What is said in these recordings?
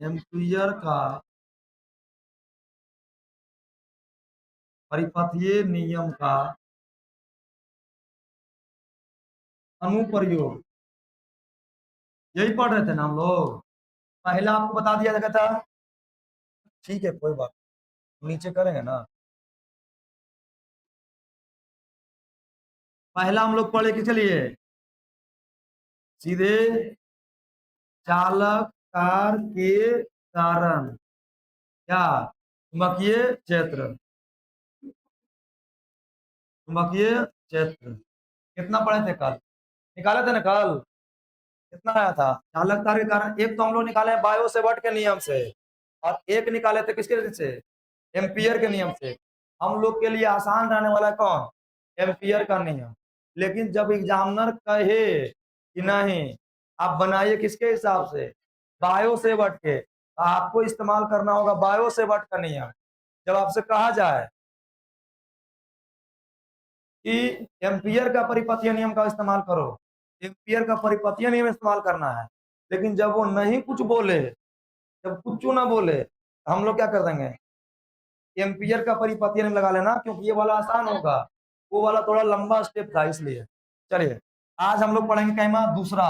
Ampere का परिपथीय नियम का अनुप्रयोग, यही पढ़ रहे थे ना हम लोग। पहला आपको बता दिया गया था, ठीक है कोई बात, नीचे करेंगे ना। पहला हम लोग पढ़े कि चलिए सीधे चालक कार के कारण क्या चुंबकीय क्षेत्र, चुंबकीय क्षेत्र कितना पढ़े थे कल, निकाले थे ना कल, कितना आया था चालक कार के कारण। एक तो हम लोग निकाले बायो सेवर्ट के नियम से, और एक निकाले थे किसके से, एम्पियर के नियम से। हम लोग के लिए आसान रहने वाला है कौन, एम्पियर का नियम। लेकिन जब एग्जामिनर कहे कि नहीं आप बनाइए किसके हिसाब से, बायो सेवर्ट के, तो आपको इस्तेमाल करना होगा बायो सेवर्ट का नियम। जब आपसे कहा जाए कि एम्पियर का परिपथीय नियम का इस्तेमाल करो, एम्पियर का परिपथीय नियम इस्तेमाल करना है, लेकिन जब वो नहीं कुछ बोले, जब कुछ ना बोले, तो हम लोग क्या कर देंगे, एम्पियर का परिपथीय नियम लगा लेना, क्योंकि ये वाला आसान होगा, वो वाला थोड़ा लंबा स्टेप था इसलिए। चलिए आज हम लोग पढ़ेंगे कैमा दूसरा।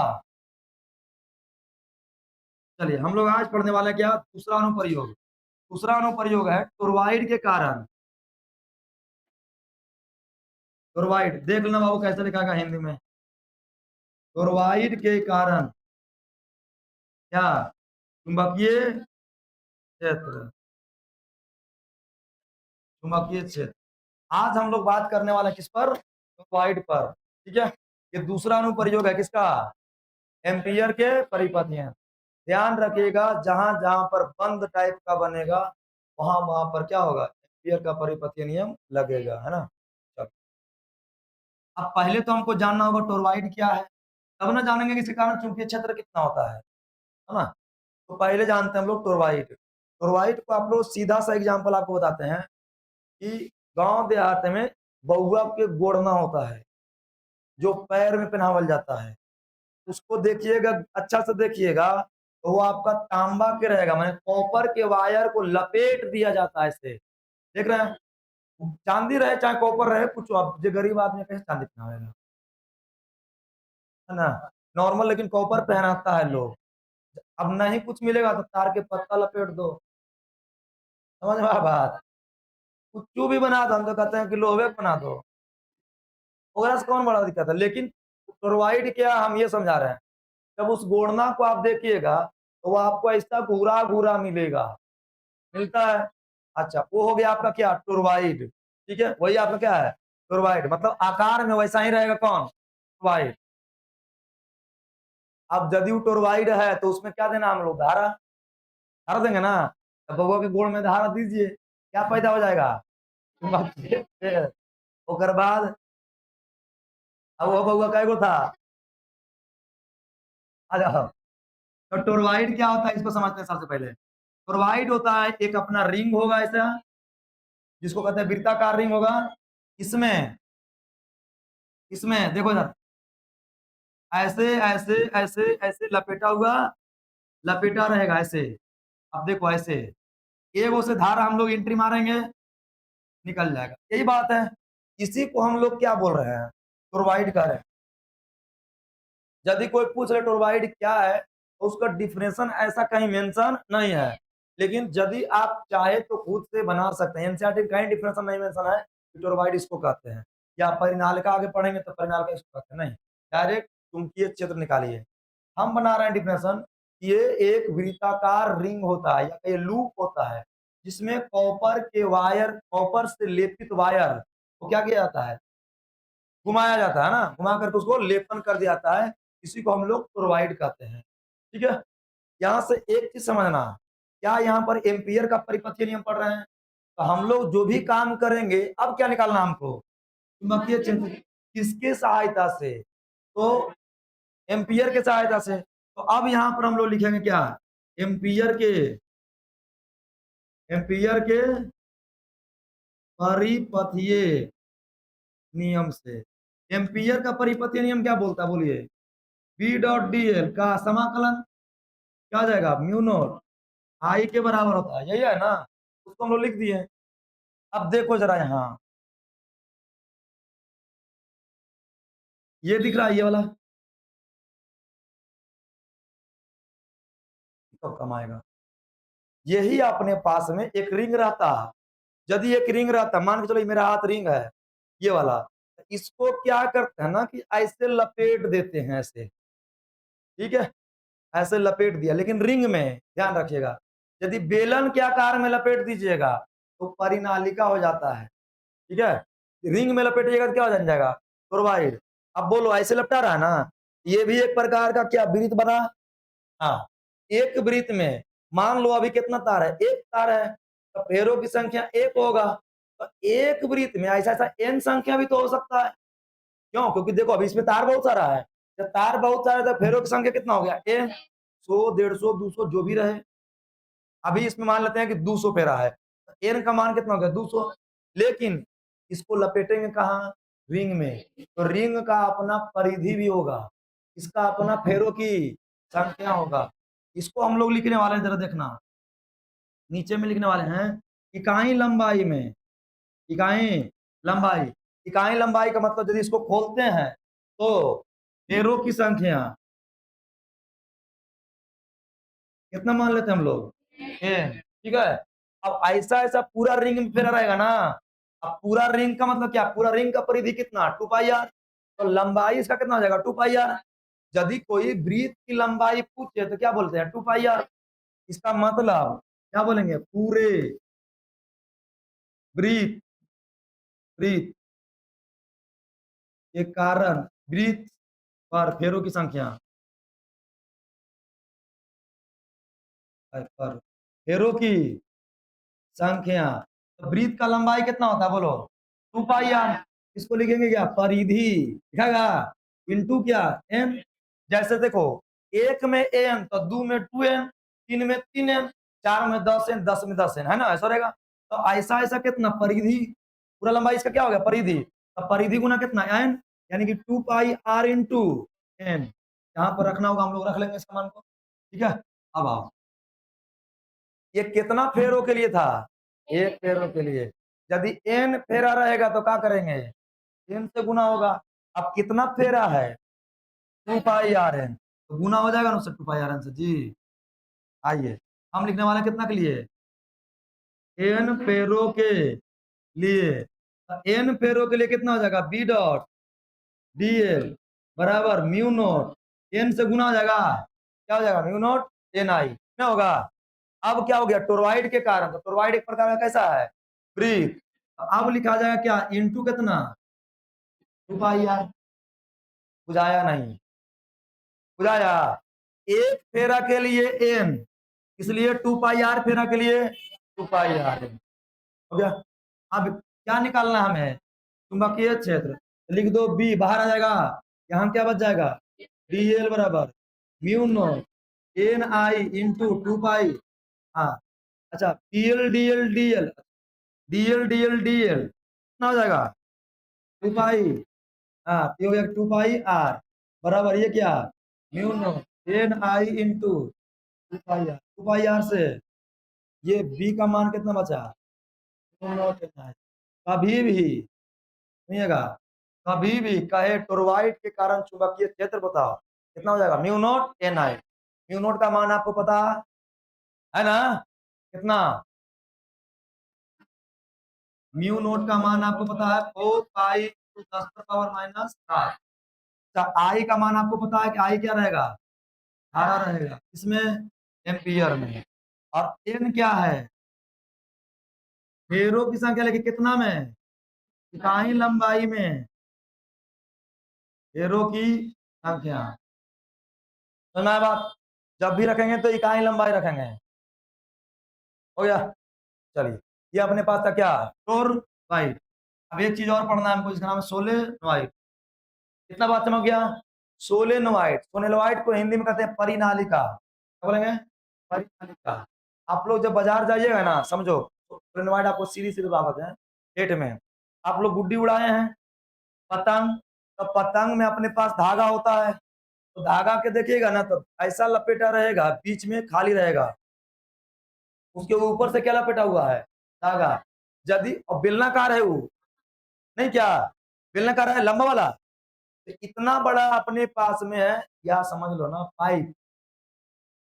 चलिए हम लोग आज पढ़ने वाले क्या, दूसरा अनुप्रयोग। दूसरा अनुप्रयोग है टोरवाइड के कारण। टोरवाइड देख लेना बाबू कैसे लिखा गया हिंदी में, टोरवाइड के कारण क्या चुंबकीय क्षेत्र, चुंबकीय क्षेत्र। आज हम लोग बात करने वाले किस पर, टोरवाइड पर, ठीक है। ये दूसरा अनुप्रयोग है किसका, एम्पियर के परिपथीय। ध्यान रखिएगा जहां जहां पर बंद टाइप का बनेगा वहां वहां पर क्या होगा, एम्पियर का परिपथीय नियम लगेगा, है ना। चलो अब पहले तो हमको जानना होगा टोरवाइड क्या है, तब ना जानेंगे कि इसके कारण चुंबकीय क्षेत्र कितना होता है ना। तो पहले जानते हैं हम लोग टोरवाइड। टोरवाइड को आप लोग सीधा सा एग्जांपल आपको बताते हैं कि गांव देहात में बहुआ के गोड़ना होता है जो पैर में पहनावल जाता है, उसको देखिएगा अच्छा से देखिएगा, तो वो आपका तांबा के रहेगा, माने कॉपर के वायर को लपेट दिया जाता है इससे, देख रहे हैं। चांदी रहे चाहे कॉपर रहे, कुछ अब जो गरीब आदमी कैसे चांदी पहनावेगा, है ना, नॉर्मल, लेकिन कॉपर पहनाता है लोग। अब नहीं कुछ मिलेगा तो तार के पत्ता लपेट दो, समझ में आ बात। कुछ भी बना दो, हम तो कहते हैं कि लोहे बना दो, वगैरह से कौन बड़ा दिक्कत है। लेकिन क्लोराइड क्या हम ये समझा रहे हैं, जब उस गोड़ना को आप देखिएगा तो वो आपको ऐसा घूरा घूरा मिलेगा, मिलता है। अच्छा वो हो गया आपका क्या, टोरवाइड, ठीक है, वही आपका क्या है टोरवाइड, मतलब आकार में वैसा ही रहेगा कौन, टोरवाइड। अब जदयू टोरवाइड है तो उसमें क्या देना हम लोग, धारा, धारा देंगे ना। तो बउआ के गोड़ में धारा दीजिए, क्या पैदा हो जाएगा, ओकर बाद अब वो बउआ कै गो था, आ जाओ। तो टोरवाइड क्या होता है इसको समझते हैं सबसे पहले। टोरवाइड होता है एक अपना रिंग होगा ऐसा, जिसको कहते हैं वृत्ताकार रिंग होगा। इसमें इसमें देखो इधर, ऐसे ऐसे ऐसे ऐसे लपेटा हुआ, लपेटा रहेगा ऐसे। अब देखो ऐसे एगो से धारा हम लोग एंट्री मारेंगे, निकल जाएगा, यही बात है। इसी को हम लोग क्या बोल रहे हैं, टोरवाइड कह रहे हैं। यदि कोई पूछ रहे टोरवाइड क्या है, तो उसका डिफिनेशन ऐसा कहीं मेंशन नहीं है, लेकिन यदि आप चाहे तो खुद से बना सकते हैं। एनसीईआरटी कहीं डिफिनेशन नहीं मेंशन है कि टोरवाइड इसको कहते हैं, या परिनालिका आगे पढ़ेंगे तो परिनालिका इसको कहते हैं, नहीं, डायरेक्ट चुंबकीय क्षेत्र निकालिए। हम बना रहे हैं डिफिनेशन, ये एक वृत्ताकार रिंग होता है या ये लूप होता है, जिसमें कॉपर के वायर, कॉपर से लेपित वायर को क्या किया जाता है, घुमाया जाता है ना, घुमा करके उसको लेपन कर दिया जाता है। इसी को हम लोग क्लोराइड कहते हैं, ठीक है। यहाँ से एक चीज समझना, क्या यहाँ पर एम्पियर का परिपथीय नियम पढ़ रहे हैं, तो हम लोग जो भी काम करेंगे, अब क्या निकालना हमको, चुंबकीय क्षेत्र किसके सहायता से, तो एम्पियर के सहायता से। तो अब यहाँ पर हम लोग लिखेंगे क्या, एम्पियर के, एम्पियर के परिपथीय नियम से। एम्पियर का परिपथीय नियम क्या बोलता है बोलिए, बी डॉट डी एल का समाकलन क्या आ जाएगा, म्यू नॉट आई के बराबर होता है, यही है ना, उसको हम लोग लिख दिए। अब देखो जरा यहाँ, ये दिख रहा है ये वाला, कब कम आएगा। यही अपने पास में एक रिंग रहता है, यदि एक रिंग रहता, मान के चलो ये मेरा हाथ रिंग है ये वाला, इसको क्या करते हैं ना कि ऐसे लपेट देते हैं ऐसे, ठीक है, ऐसे लपेट दिया, लेकिन रिंग में ध्यान रखिएगा, यदि बेलन के आकार में लपेट दीजिएगा तो परिनालिका हो जाता है, ठीक है, रिंग में लपेटिएगा तो क्या हो जाएगा, टोरवाइड। अब बोलो ऐसे लपटा रहा है ना, ये भी एक प्रकार का क्या वृत्त बना। हाँ, एक वृत्त में मान लो अभी कितना तार है, एक तार है, तो फेरों की संख्या एक होगा, तो एक वृत्त में ऐसा ऐसा एन संख्या भी तो हो सकता है, क्यों, क्योंकि देखो अभी इसमें तार बहुत सारा है, जब तार बहुत सारा है तो फेरों की संख्या कितना हो गया, एन, 100 150 200 जो भी रहे। अभी इसमें मान लेते हैं कि 200 फेरा है, तो एन का मान कितना हो गया 200, लेकिन इसको लपेटेंगे कहाँ, रिंग में, तो रिंग का अपना परिधि भी होगा, इसका अपना फेरों की संख्या होगा। इसको हम लोग लिखने वाले हैं, जरा देखना, नीचे में लिखने वाले हैं इकाई लंबाई में, इकाई लंबाई, इकाई लंबाई का मतलब यदि इसको खोलते हैं तो फेरों की संख्या कितना मान लेते हैं हम लोग, एन, ठीक है। अब ऐसा ऐसा पूरा रिंग में फेरा रहेगा ना, अब पूरा रिंग का मतलब क्या, पूरा रिंग का परिधि कितना 2 पाई आर, तो लंबाई इसका कितना हो जाएगा 2 पाई आर। यदि कोई वृत्त की लंबाई पूछे तो क्या बोलते हैं 2 पाई आर, इसका मतलब क्या बोलेंगे, पूरे वृत्त, वृत्त के कारण वृत्त पर फेरों की संख्या, पर फेरों की संख्या, तो वृत्त का लंबाई कितना होता है बोलो 2 पाई आर, इसको लिखेंगे क्या, परिधि लिखेगा इनटू क्या एन। जैसे देखो, एक में एन तो दो में 2n, तीन में 3n, चार में 10n, 10 में 10n, है ना, ऐसा रहेगा। तो ऐसा ऐसा कितना परिधि, पूरा लंबाई इसका क्या हो गया परिधि, तो परिधि गुना कितना एन, यानी कि 2 पाई आर इंटू एन, यहाँ पर रखना होगा, हम लोग रख लेंगे इस मान को, ठीक है। अब आओ, ये कितना फेरों के लिए था, एक फेरों के लिए, यदि एन फेरा रहेगा तो क्या करेंगे, एन से गुना होगा। अब कितना फेरा है 2 पाई आर एन, तो गुना हो जाएगा ना उससे 2 पाई आर एन से जी। आइए हम लिखने वाले कितना के लिए, एन फेरों के लिए, एन फेरों के लिए कितना हो जाएगा बी डॉट डी एल बराबर म्यू नोट, एन से गुना हो जाएगा, क्या हो जाएगा म्यू नोट एन आई, क्या होगा। अब क्या हो गया टोरवाइड के कारण, तो टोरवाइड एक प्रकार का कैसा है वृत्त, तो अब लिखा जाएगा क्या इंटू कितना 2 पाई आर, बुझाया नहीं, बुझाया, एक फेरा के लिए एन, इसलिए 2 पाई आर फेरा के लिए 2 पाई आर एन, हो गया। अब क्या निकालना हमें, चुंबकीय क्षेत्र, लिख दो बी, बाहर आ जाएगा, यहाँ क्या बच जाएगा डी एल बराबर mu naught n I into 2 पाई, हाँ अच्छा D L D L D L D L D L D L कितना हो जाएगा 2 पाई, हाँ ये हो गया 2 पाई आर बराबर ये क्या mu naught n I into 2 pi r, 2 pi r से ये बी का मान कितना बचा म्यू नॉट एन आई। कभी भी सुनिएगा, कभी भी कहे टोरवाइड के कारण चुंबकीय क्षेत्र बताओ कितना हो जाएगा म्यू नॉट एन आई, म्यू नॉट का मान आपको पता है ना कितना, म्यू नोट का मान आपको पता है 4 पाई 10 पर पावर माइनस 7, आई का मान आपको पता है कि आई क्या रहेगा 18 रहेगा, इसमें एम्पियर में, और एन क्या है फेरों की संख्या, लेकिन कितना में इकाई लंबाई में फेरों की संख्या, सुना है बात, जब भी रखेंगे तो इकाई लंबाई रखेंगे, हो गया। चलिए ये अपने पास था क्या टोरवाइड। अब एक चीज और पढ़ना है हमको, इसका नाम है सोलेनोइड, कितना बात समझ गया, सोलेनोइड, सोलेनोइड को हिंदी में कहते हैं परिनालिका, क्या बोलेंगे परिनालिका। आप लोग जब बाजार जाइएगा ना समझो, सोलेनोइड आपको सीधी सीधी बात है, पेट में आप लोग गुड्डी उड़ाए हैं पतंग, तो पतंग में अपने पास धागा होता है, तो धागा के देखिएगा ना तो ऐसा लपेटा रहेगा बीच में खाली रहेगा, उसके ऊपर से क्या लपेटा हुआ है, धागा। यदि और बेलनाकार है वो, नहीं क्या, बेलनाकार है लंबा वाला, तो इतना बड़ा अपने पास में है, या समझ लो ना पाइप,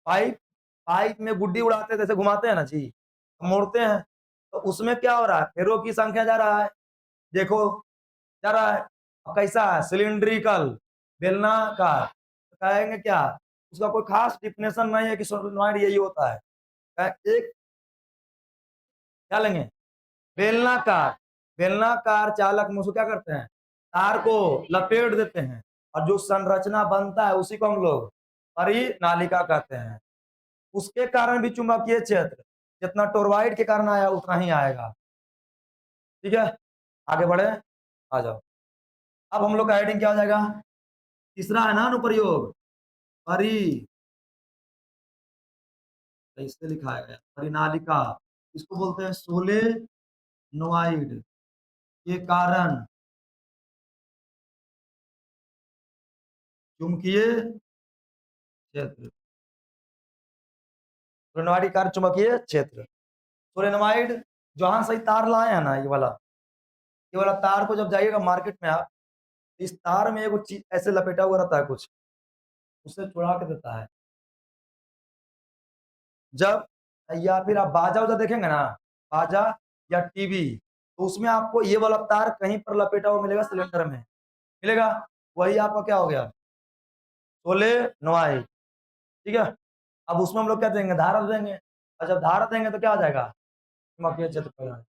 पाइप पाइप में गुड्डी उड़ाते हैं, जैसे घुमाते हैं ना जी, मोड़ते हैं, तो उसमें क्या हो रहा है, फेरों की संख्या जा रहा है, देखो जा रहा है। और कैसा है, सिलिंड्रिकल, बेलनाकार, तो कहेंगे क्या, उसका कोई खास डिफिनेशन नहीं है कि सोलेनॉइड यही होता है। एक क्या लेंगे, बेलनाकार, बेलनाकार चालक में उसको क्या करते हैं, तार को लपेट देते हैं, और जो संरचना बनता है उसी को हम लोग परिनालिका कहते हैं। उसके कारण भी चुंबकीय क्षेत्र जितना टोरवाइड के कारण आया उतना ही आएगा। ठीक है, आगे बढ़े, आ जाओ। अब हम लोग का हेडिंग क्या हो जाएगा, तीसरा है ना अनुप्रयोग, परि, कैसे लिखा है, परिनालिका, इसको बोलते हैं सोलेनोइड के कारण चुंबकीय क्षेत्र, सोलेनोइड के कारण चुंबकीय क्षेत्र। सोलेनोइड, जहां से तार लाए हैं ना, ये वाला तार को जब जाइएगा मार्केट में आप, इस तार में एगो चीज ऐसे लपेटा हुआ रहता है कुछ, उससे छुड़ा के देता है। जब, या फिर आप बाजा उजा देखेंगे ना, बाजा या टीवी, तो उसमें आपको ये वाला तार कहीं पर लपेटा हुआ मिलेगा, सिलेंडर में मिलेगा, वही आपका क्या हो गया, सोलेनोइड। ठीक है, अब उसमें हम लोग क्या देंगे, धारा देंगे, और जब धारा देंगे तो क्या हो जाएगा, चुंबकीय क्षेत्र पैदा होगा।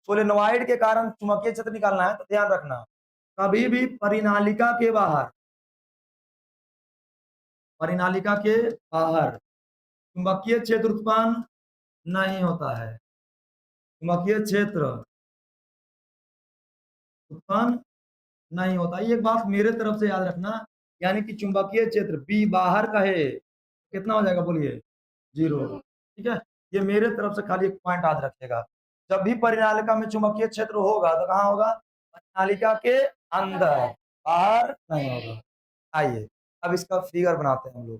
सोलेनोइड के कारण चुंबकीय क्षेत्र निकालना है तो ध्यान रखना, कभी भी परिनालिका के बाहर, परिनालिका के बाहर चुंबकीय क्षेत्र उत्पन्न नहीं होता है, चुंबकीय क्षेत्र उत्पन्न नहीं होता। ये एक बात मेरे तरफ से याद रखना, यानी कि चुंबकीय क्षेत्र बी बाहर का है, कितना हो जाएगा बोलिए, 0। ठीक है, ये मेरे तरफ से खाली एक पॉइंट याद रखिएगा, जब भी परिनालिका में चुंबकीय क्षेत्र होगा तो कहाँ होगा, परिनालिका के अंदर, बाहर नहीं होगा। आइए अब इसका फिगर बनाते हैं हम लोग।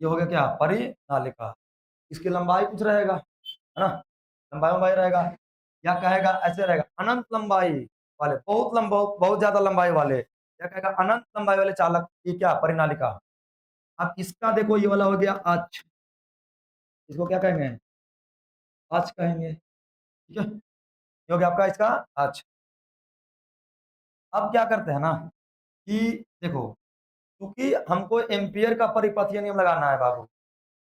ये हो गया क्या, परिनालिका, इसकी लंबाई कुछ रहेगा, है ना, लंबाई लंबाई रहेगा, या कहेगा ऐसे रहेगा, अनंत लंबाई वाले, बहुत लंबा, बहुत ज्यादा लंबाई वाले, या कहेगा अनंत लंबाई वाले चालक, ये क्या, परिनालिका। अब इसका देखो, ये वाला हो गया अक्ष, इसको क्या कहेंगे, अक्ष कहेंगे। ठीक है, ये हो गया आपका इसका अक्ष। अब क्या करते हैं ना, कि देखो, क्योंकि हमको एम्पियर का परिपथीय नियम लगाना है बाबू,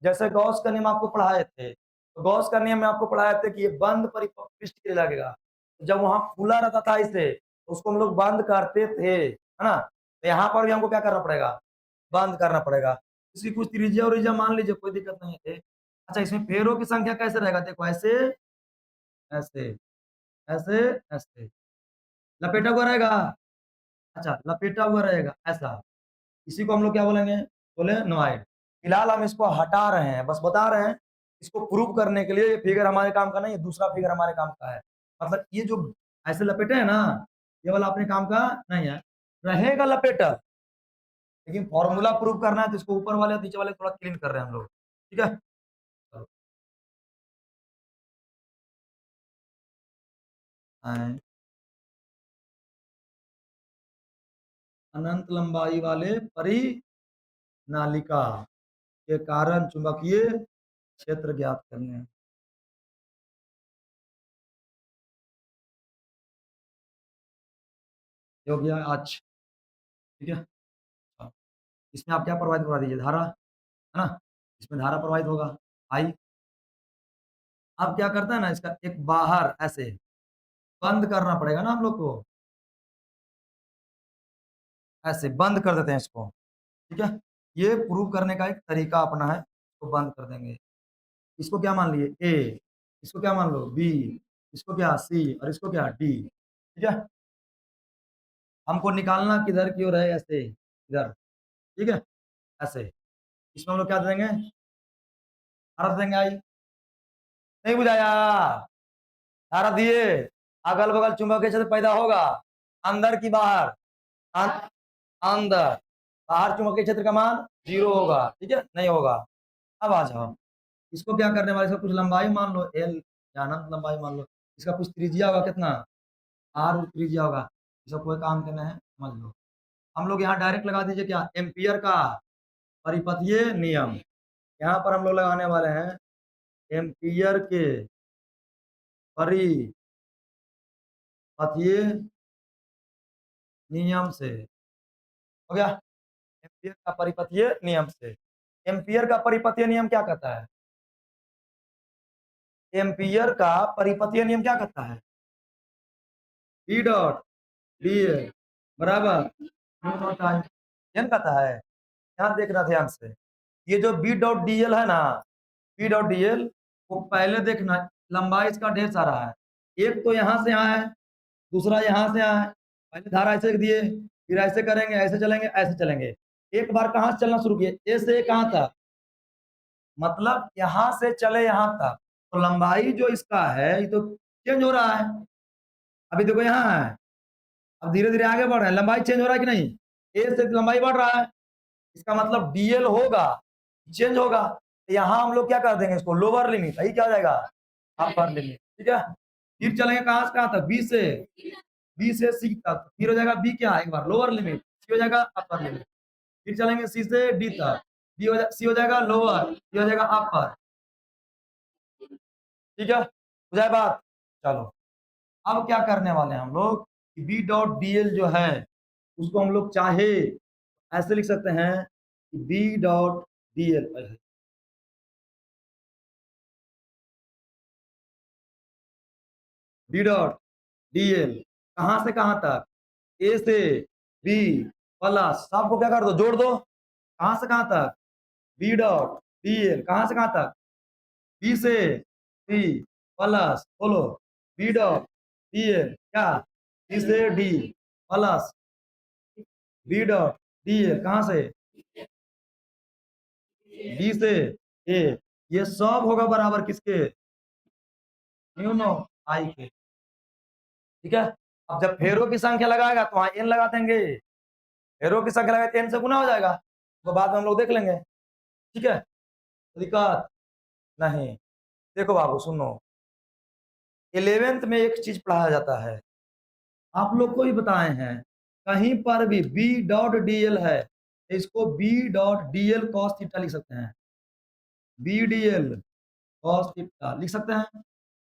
जैसे गॉस का नियम आपको पढ़ाए थे, तो गॉस का नियम में आपको पढ़ाए थे कि ये बंद परिपृष्ठ के लिए लगेगा, जब वहां खुला रहता था इसे, तो उसको हम लोग बंद करते थे, है ना, तो यहाँ पर भी हमको क्या करना पड़ेगा, बंद करना पड़ेगा। इसकी कुछ त्रिज्या और रिज्या मान लीजिए, कोई दिक्कत नहीं है। अच्छा, इसमें फेरों की संख्या कैसे रहेगा, देखो ऐसे, ऐसे, ऐसे, ऐसे लपेटा हुआ रहेगा। अच्छा, लपेटा हुआ रहेगा ऐसा, इसी को हम लोग क्या बोलेंगे, सोलेनोइड। फिलहाल हम इसको हटा रहे हैं, बस बता रहे हैं, इसको प्रूव करने के लिए ये फिगर हमारे काम का नहीं है, दूसरा फिगर हमारे काम का है। मतलब ये जो ऐसे लपेटे हैं ना, ये वाला अपने काम का नहीं है, रहेगा लपेटा, लेकिन फॉर्मूला प्रूव करना है तो इसको ऊपर वाले नीचे वाले थोड़ा क्लीन कर रहे हैं हम लोग। ठीक है, चलो, आए। अनंत लंबाई वाले परिनालिका के कारण चुंबकीय क्षेत्र ज्ञात करने हैं। ये हो गया आज। ठीक है, हाँ। इसमें आप क्या प्रवाहित करवा दीजिए, धारा, है ना, इसमें धारा प्रवाहित होगा, आई। अब क्या करता है ना, इसका एक बाहर ऐसे बंद करना पड़ेगा ना हम लोग को, ऐसे बंद कर देते हैं इसको। ठीक है, ये प्रूव करने का एक तरीका अपना है, तो बंद कर देंगे। इसको क्या मान लिए, ए, इसको क्या मान लो, बी, इसको क्या, सी, और इसको क्या, डी। ठीक है, हमको निकालना किधर की ओर है, ऐसे इधर। ठीक है, ऐसे, इसमें हम लोग क्या देंगे, धारा देंगे आई, नहीं बुझाया? धारा दिए, अगल बगल चुंबकीय क्षेत्र पैदा होगा, अंदर की बाहर? अंदर। बाहर चुंबकीय क्षेत्र का मान 0 होगा, ठीक है, नहीं होगा। अब आ जाओ, इसको क्या करने वाले, इसका कुछ लंबाई मान लो एल, अनंत लंबाई मान लो, इसका कुछ त्रिज्या होगा, कितना आर त्रिज्या होगा, इसका कोई काम करना है समझ लो। हम लोग यहाँ डायरेक्ट लगा दीजिए क्या, एम्पियर का परिपथीय नियम। यहाँ पर हम लोग लगाने वाले हैं एम्पियर के परिपथीय नियम से, हो गया, एम्पियर का परिपथीय नियम से। एम्पियर का परिपथीय नियम क्या कहता है? एम्पियर का परिपथीय नियम क्या कहता है? ई डॉट डी ए बराबर कहता है। ध्यान देखना ध्यान से, ये जो बी डॉट डी एल है ना, बी डॉट डी एल, वो पहले देखना लंबाई इसका ढेर सारा है, एक तो यहाँ से यहाँ है, दूसरा यहाँ से यहाँ है। पहले धारा ऐसे दिए, फिर ऐसे करेंगे, ऐसे चलेंगे, ऐसे चलेंगे। एक बार कहाँ से चलना शुरू किए, ए से कहाँ तक, मतलब यहाँ से चले यहाँ तक, तो लंबाई जो इसका है ये तो चेंज हो रहा है। अभी देखो यहाँ है, अब धीरे धीरे आगे बढ़ रहे हैं, लंबाई चेंज हो रहा है कि नहीं, ए से लंबाई बढ़ रहा है, इसका मतलब डीएल होगा, चेंज होगा। यहाँ हम लोग क्या कर देंगे, इसको लोअर लिमिट, यही क्या हो जाएगा, अपर लिमिट, ठीक है। फिर चलेंगे कहाँ से कहाँ तक, बी से सी तक, फिर हो जाएगा बी क्या, एक बार लोअर लिमिट, सी हो जाएगा अपर लिमिट, फिर चलेंगे सी से डी तक, सी हो जाएगा लोअर, डी हो जाएगा अपर, ठीक है, हो जाए बात। चलो अब क्या करने वाले हैं हम लोग, बी डॉट डी एल जो है उसको हम लोग चाहे ऐसे लिख सकते हैं कि B dot d l, B dot d l कहां से कहां तक, ए से बी प्लस, सबको क्या कर दो, जोड़ दो, कहां से कहां तक, बी डॉट डी एल कहां से कहां तक, बी से सी प्लस, बोलो बी डॉट डी एल क्या, सी से D plus B dot d l कहां से, डी से ए, ये सब होगा बराबर किसके, न्यूनो आई के, ठीक है। अब जब फेरों की संख्या लगाएगा तो वहां एन लगा देंगे, फेरों की संख्या लगाए एन से गुना हो जाएगा, तो बाद में हम लोग देख लेंगे, ठीक है, दिक्कत नहीं। देखो बाबू सुनो, 11th में एक चीज पढ़ाया जाता है, आप लोग को ही बताए हैं, कहीं पर भी बी डॉट डी एल है, इसको B dot d l cos theta लिख सकते हैं, B d l cos theta लिख सकते हैं।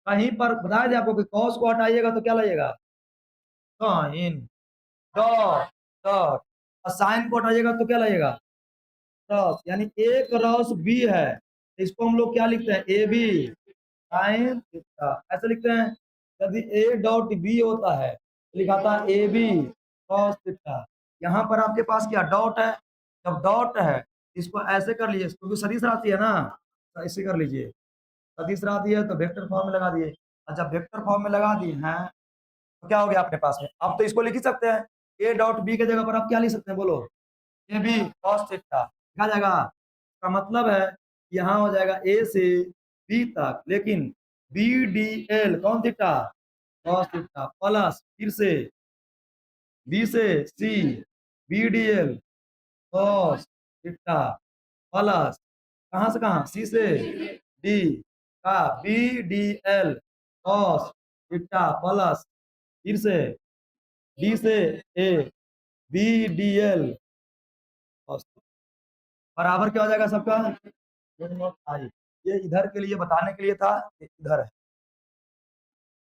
कहीं पर बताया जाए आपको कि कॉस को हटाइएगा तो क्या लगेगा, साइन डॉट डॉट, और साइन को हटाइएगा तो क्या लगेगा, रॉस, यानी एक रॉस बी है, इसको हम लोग क्या लिखते हैं, ए बी साइन थीटा, ऐसे लिखते हैं। यदि ए डॉट बी होता है तो लिखाता है ए बी कॉस थीटा। यहाँ पर आपके पास क्या डॉट है, जब डॉट है इसको ऐसे कर लीजिए, क्योंकि सदिश राशि है ना, तो ऐसे कर लीजिए, सदिश राशि है तो वेक्टर फॉर्म में लगा दिए, और जब वेक्टर फॉर्म में लगा दिए हैं तो क्या हो गया अपने पास में, आप तो इसको लिख ही सकते हैं, ए डॉट बी के जगह पर आप क्या लिख सकते हैं, बोलो ए बी कॉस थीटा, क्या जाएगा, का मतलब है यहाँ हो जाएगा ए से बी तक, लेकिन बी डी एल कौन थीटा, कॉस थीटा, प्लस फिर से बी से C B d l cos theta, plus कहाँ से कहाँ, सी से डी का B d l cos theta, plus फिर से डी से ए बी डी एल बराबर क्या हो जाएगा सबका, आई। ये इधर के लिए बताने के लिए था, ये इधर है।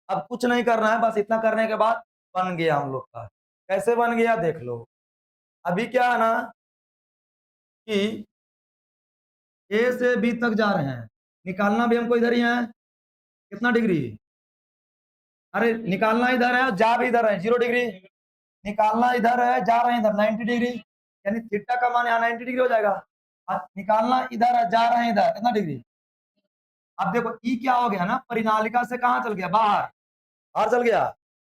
अब कुछ नहीं करना है, बस इतना करने के बाद बन गया हम लोग का। कैसे बन गया देख लो, अभी क्या है ना कि ए से बी तक जा रहे हैं, निकालना भी हमको इधर ही है, कितना डिग्री, अरे निकालना इधर है, जा भी इधर है 0 डिग्री, निकालना इधर है, जा रहे हैं इधर 90 डिग्री, यानी थीटा का मान यहाँ 90 डिग्री हो जाएगा, और निकालना इधर है, जा रहे हैं इधर कितना डिग्री। अब देखो ई क्या हो गया ना, परिनालिका से कहाँ चल गया, बाहर, बाहर चल गया,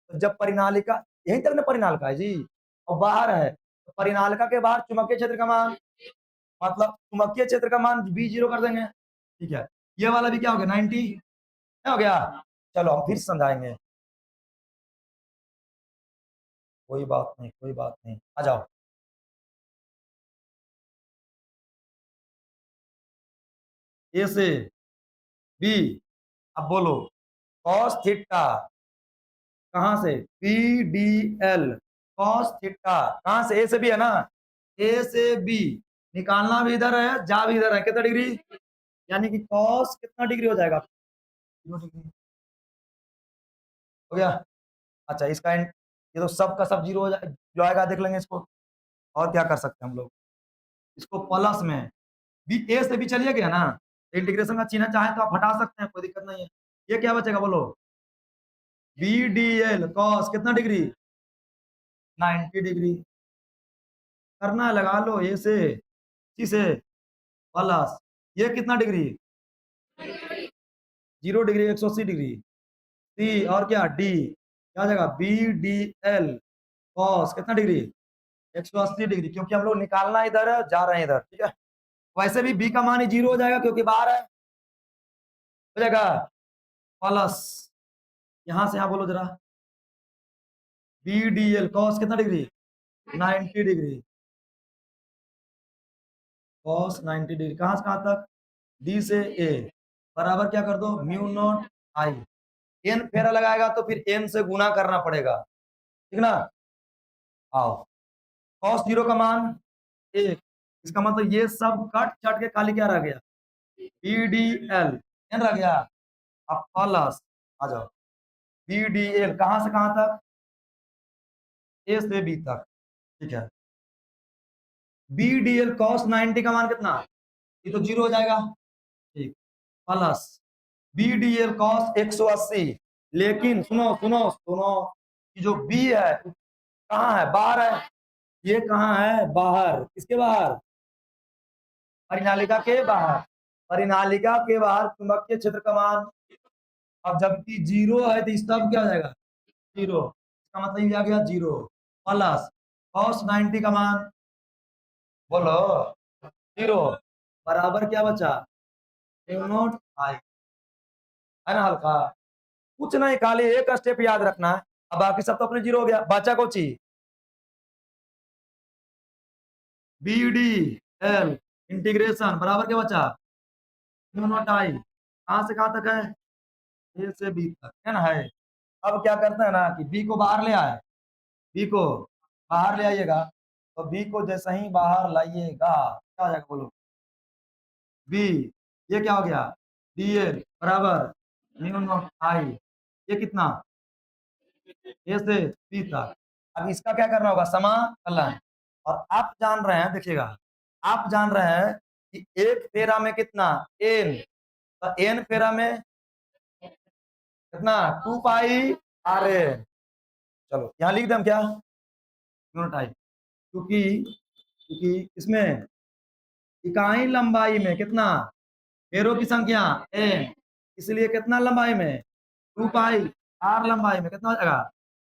तो जब परिनालिका यहीं तक ना, परिनालिका है जी और बाहर है, तो परिनालिका के बाहर चुंबकीय क्षेत्र का मान, मतलब चुंबकीय क्षेत्र का मान बी 0 कर देंगे, ठीक है, ये वाला भी क्या हो गया 90 हो गया। चलो हम फिर समझाएंगे, कोई बात नहीं कोई बात नहीं, आ जाओ। ए से बी, अब बोलो कॉस थीटा, कहां से, P D l cos theta, कहां से, ए से बी है ना, ए से बी निकालना भी इधर है, जा भी इधर है, कितना डिग्री, यानी कि कॉस कितना डिग्री हो जाएगा, 0 डिग्री हो गया। अच्छा इसका ये तो सब का सब जीरो हो जाए जो आएगा देख लेंगे इसको, और क्या कर सकते हैं हम लोग, इसको प्लस में बी, ए से बी चलिए गया ना, इंटीग्रेशन का चिन्ह चाहे तो आप हटा सकते हैं, कोई दिक्कत नहीं है। ये क्या बचेगा बोलो, बी डी एल कॉस कितना डिग्री, 90 डिग्री, करना है लगा लो, ए से सी से प्लस ये कितना डिग्री, 0 डिग्री, 180 डिग्री, सी और क्या डी, क्या हो जाएगा बी डी एल कॉस कितना डिग्री, 180 डिग्री, क्योंकि हम लोग निकालना इधर है, जा रहे हैं इधर, ठीक है। वैसे भी बी का मान ही 0 हो जाएगा क्योंकि बाहर है, हो जाएगा प्लस, यहां से यहां बोलो जरा, बी डी एल कॉस कितना डिग्री, 90 डिग्री, कॉस 90 डिग्री, कहां से कहां तक, डी से ए, बराबर क्या कर दो म्यू नॉट आई, एन फेरा लगाएगा तो फिर एन से गुना करना पड़ेगा, ठीक ना। आओ, कॉस 0 का मान 1, इसका मतलब ये सब कट छट के खाली क्या रह गया, बी डी एल, एन रह गया, अब प्लस, आ जाओ, बी डी एल कहां से कहां तक, ए से बी तक, ठीक है। बी डी एल कॉस 90 का मान कितना, ये तो 0 हो जाएगा, ठीक, plus B d l cos 180, लेकिन सुनो सुनो सुनो, ये जो बी है कहाँ है, बाहर है, ये कहाँ है, बाहर, किसके बाहर, परिनालिका के बाहर, परिनालिका के बाहर चुंबकीय क्षेत्र का मान, अब जबकि 0 है तो इसका क्या हो जाएगा 0, इसका मतलब ये आ गया 0, प्लस कॉस 90 का मान बोलो 0, बराबर क्या बचा, म्यू नॉट आई, है ना हल्का, कुछ नहीं, खाली एक स्टेप याद रखना है, अब बाकी सब तो अपने 0 हो गया, बचा को ची बी डी एल इंटीग्रेशन बराबर क्या बचा, म्यू नॉट आई, कहां से कहां तक है, ए से बी तक, है ना, है। अब क्या करते हैं ना कि बी को बाहर ले आए, बी को बाहर ले आइएगा, तो बी को जैसे ही बाहर लाइएगा क्या हो जाएगा बोलो, बी, ये क्या हो गया, डी एल बराबर म्यू नॉट आई, ये कितना, ए से बी तक। अब इसका क्या करना होगा, समाकलन, और आप जान रहे हैं, देखिएगा आप जान रहे हैं कि एक फेरा में कितना, एन, तो एन फेरा में कितना, 2 पाई आर एन, चलो यहाँ लिख दें क्या, यूनिट आई, क्योंकि क्योंकि इसमें इकाई लंबाई में कितना, फेरों की संख्या एन, इसलिए कितना लंबाई में, 2 पाई आर लंबाई में कितना हो जाएगा,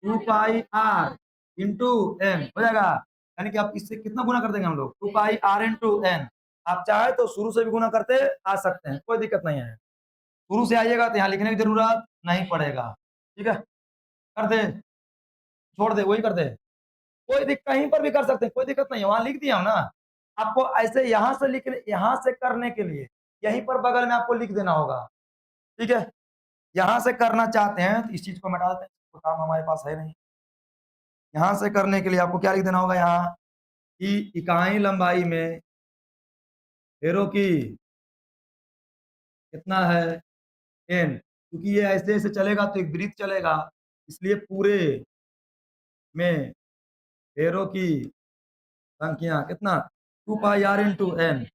2 पाई आर इंटू एन हो जाएगा, यानी कि आप इससे कितना गुना कर देंगे हम लोग, 2 पाई आर इंटू एन, आप चाहे तो शुरू से भी गुना करते आ सकते हैं, कोई दिक्कत नहीं है, शुरू से आइएगा तो यहाँ लिखने की जरूरत नहीं पड़ेगा, ठीक है, कर दे, छोड़ दे, वही कर दे, कोई दिक्कत, कहीं पर भी कर सकते हैं, कोई दिक्कत नहीं है, वहां लिख दिया हूं ना, आपको ऐसे यहां से लिखने, यहां से करने के लिए यहीं पर बगल में आपको लिख देना होगा, ठीक है। यहां से करना चाहते हैं तो इस चीज को मिटा देते हैं, तो काम हमारे पास है नहीं, यहां से करने के लिए आपको क्या लिख देना होगा, यहाँ की इकाई लंबाई में फेरों की कितना है एन, क्योंकि ये ऐसे ऐसे चलेगा तो एक वृत्त चलेगा, इसलिए पूरे में फेरों की संख्या कितना, 2 पाई आर इंटू एन,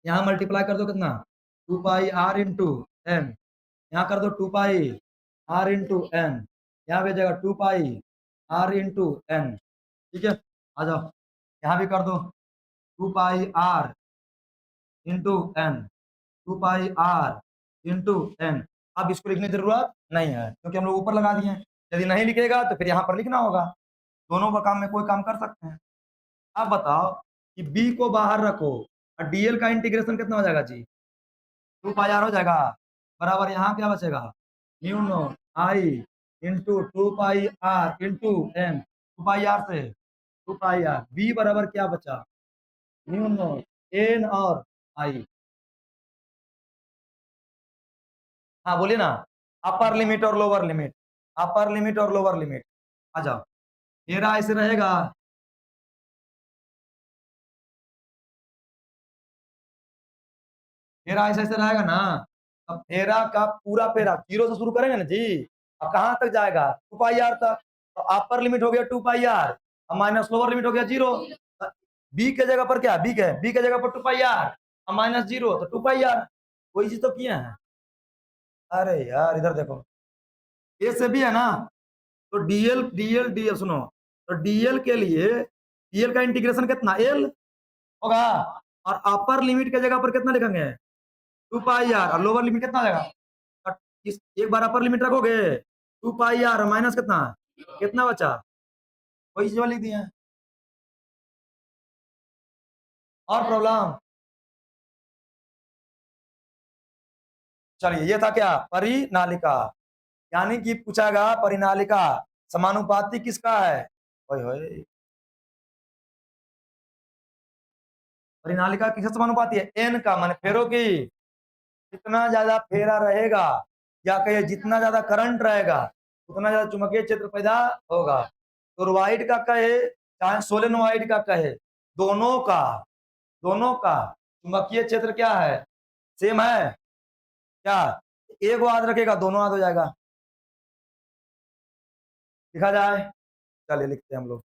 यहाँ मल्टीप्लाई कर दो कितना, 2 पाई आर इंटू एन, यहाँ कर दो 2 पाई आर इंटू एन, यहाँ भी जाएगा 2 पाई आर इंटू एन, ठीक है। आ जाओ यहाँ भी कर दो 2 pi r into n, 2 pi r into n, अब इसको लिखने की जरूरत नहीं है क्योंकि हम लोग ऊपर लगा दिए हैं, यदि नहीं लिखेगा तो फिर यहाँ पर लिखना होगा, दोनों का काम में कोई काम कर सकते हैं। अब बताओ कि बी को बाहर रखो और डीएल का इंटीग्रेशन कितना हो जाएगा जी, 2 पाई आर हो जाएगा, बराबर यहाँ क्या बचेगा, mu naught I into 2 pi r into m, 2 pi r से 2 पाई आर, बी बराबर क्या बचा, म्यू नॉट एन और आई। हाँ बोलिए ना, अपर लिमिट और लोअर लिमिट, अपर लिमिट और लोअर लिमिट, आ जाओ, मेरा ऐसे रहेगा, मेरा ऐसे ऐसे रहेगा ना, अब फेरा का पूरा फेरा जीरो से शुरू करेंगे ना जी, अब कहां तक जाएगा, 2 पाई आर तक, तो अपर लिमिट हो गया 2 पाई आर, अब माइनस लोअर लिमिट हो गया जीरो, बी के जगह पर क्या, बी के जगह पर 2 पाई आर, अब माइनस जीरो तो 2 पाई आर, कोई चीज तो किया है। अरे यार इधर देखो, ए से भी है ना, तो डीएल डीएल डीएल सुनो, तो डीएल के लिए डीएल का इंटीग्रेशन कितना एल होगा, और अपर लिमिट के जगह पर कितना लिखेंगे 2 पाई आर, और लोअर लिमिट कितना आएगा, एक बार अपर लिमिट रखोगे 2 पाई आर माइनस कितना, कितना बचा, वही चीज लिख दिए। और प्रॉब्लम, चलिए ये था क्या, परिनालिका, यानी कि पूछागा परिनालिका समानुपाती किसका है, ओए होए, परिनालिका किसका समानुपाती है, एन का, माने फेरों की, जितना ज्यादा फेरा रहेगा या कहिए जितना ज्यादा करंट रहेगा उतना ज्यादा चुंबकीय क्षेत्र पैदा होगा, टोरवाइड का कहे चाहे सोलेनोइड का कहे, दोनों का, दोनों का चुंबकीय क्षेत्र क्या है, सेम है क्या, एक याद रखेगा दोनों याद हो जाएगा, लिखा जाए, चलिए लिखते हैं हम लोग।